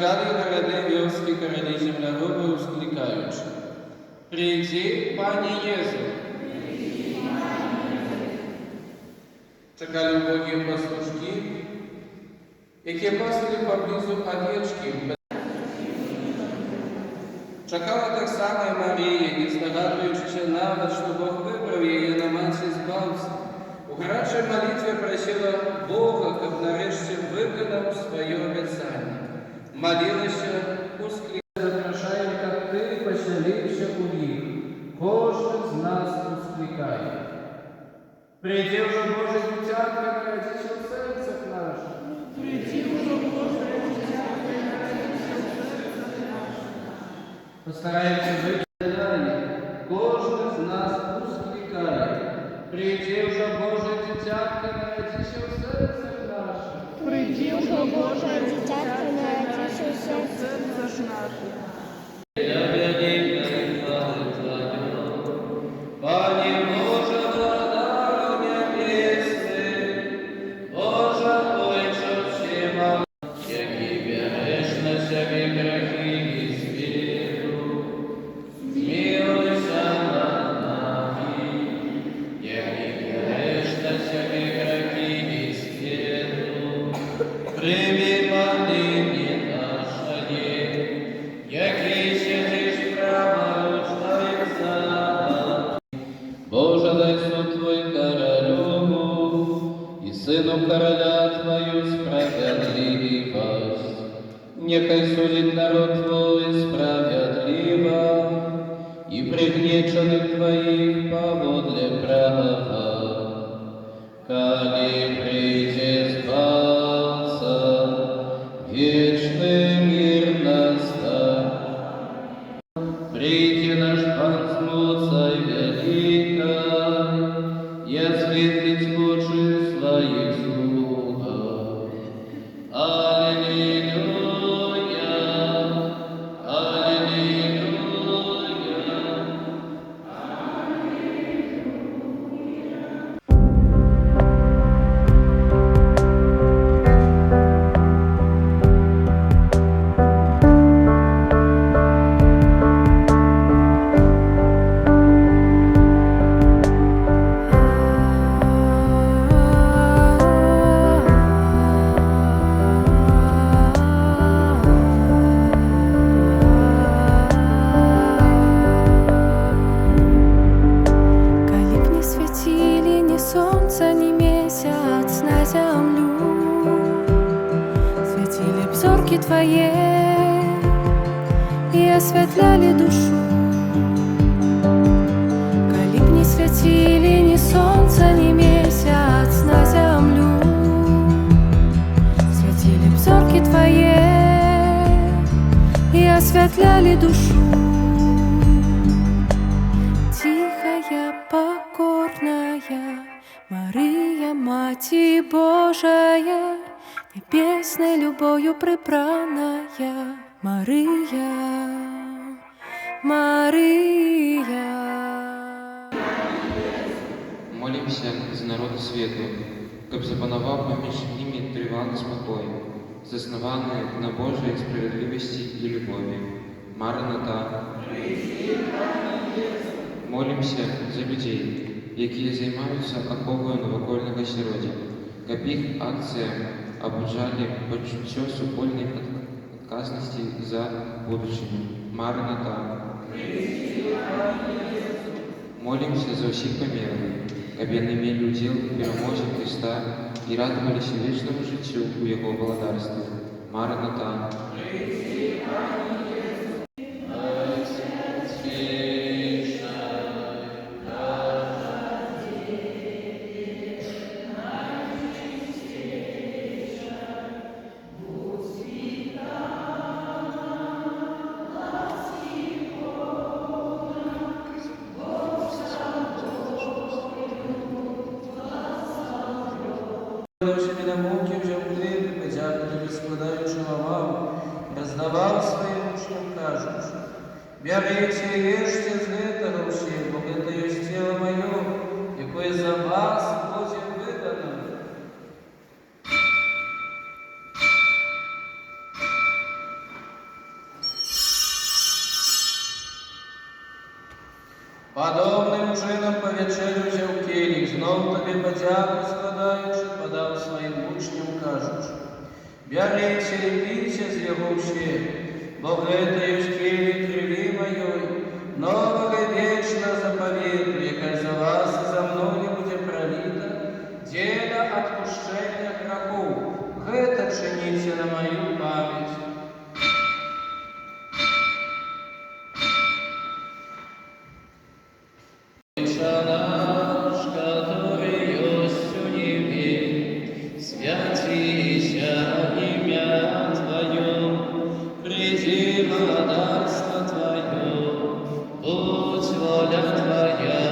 Чекали городи, вёски, короли землероби, ускликаючи: «Прийди, Пане Єзу!» Czekali ubogie pastушки, jakie pasli pobliżu owieczki. Czekała tak samo i Maryja, nie zdogadując się nawet, że Bóg wybrał jej na macie Zbawcy. U горячей молитве просила Бога, как нарешті виконав своє обіцяння. Молилася, запрошає, як ти поселився у них. Кожен з нас ускликає: «Прийди вже, Боже дитятко, народися в серцях наших». Прийди вже, Боже дитятко, народися в серцях наших. Постараємося вийти далі. Кожен з нас ускликає: «Прийди вже, Боже дитятко, народися в серцях наших». Прийди вже, Боже дитятко, народися в серцях наших. Боже, дай суд Твой королю и сыну короля Твою справедливость. Нехай судит народ Твой справедливо и пригнеченных Твоих поводле права. Коли придет Спасца, вечный мир настань. Приди наш Пан с муцей великой и осветлить лучи своих слугов. Аллилуйя, аллилуйя. Солнце, ни месяц на землю, светили б зорки Твои и осветляли душу. Коли б не светили ни солнце, ни месяц на землю, светили б зорки Твои и осветляли душу. Тихая, покорная Мария, Мать Божия, небесной любовью прибранная Мария, Мария. Молимся за народу світу, щоб запанував поміж ними тривалий спокій, заснований на Божій справедливості і любові. Мараната. Молимся за людей, які займаються оховою новокольного сиротів, щоб їх акція обуджали почуття супольної відказності за будущее. Мараната. Молимся за всіх померлих, щоб вони мали уділ в перемозі Христа і радувалися вічному життю у Його володарстві. Мараната. Довшими на муки вже вплив, подякувати складаючого вам, роздавав своїм учням, кажучи: «Берите и ешьте з этого все, бо это есть тело мое, якое за вас буде видано». вечерю взяв келіх, знов тобі подяку складаючи, подав своїм учням, кажучи: «Бярите і пийте з його все, бо это есть келіх крови моєї, нового вічного заповіту, яка за вас і за мною буде пролита, діля отпущення грехов. Это чините на мою память». Отче наш, который есть у небе, святися имя Твое, приди царство Твое, будь воля Твоя,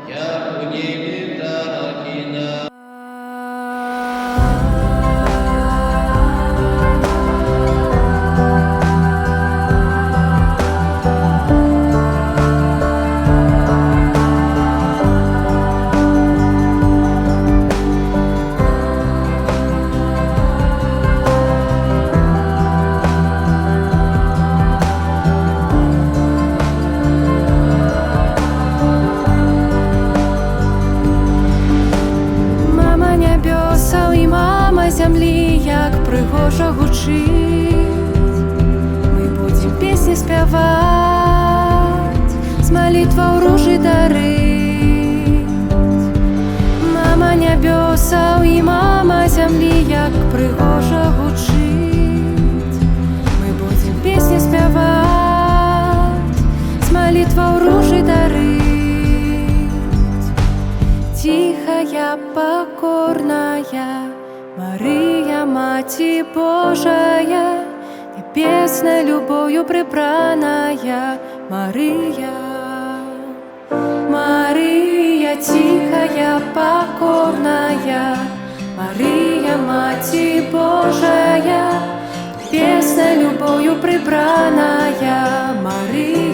як у небе, так и на землі, як пригожа гучить, ми будем пісні співати, з молитвою ружі дарить. Мама небеса і мама землі, як пригожа гучить, ми будем пісні співати, з молитвою ружі дарить. Тихая, покорная Мария, Мать Божия, небесной любовью прибранная Мария. Мария, тихая, покорная Мария, Мать Божия, небесной любовью прибранная Мария.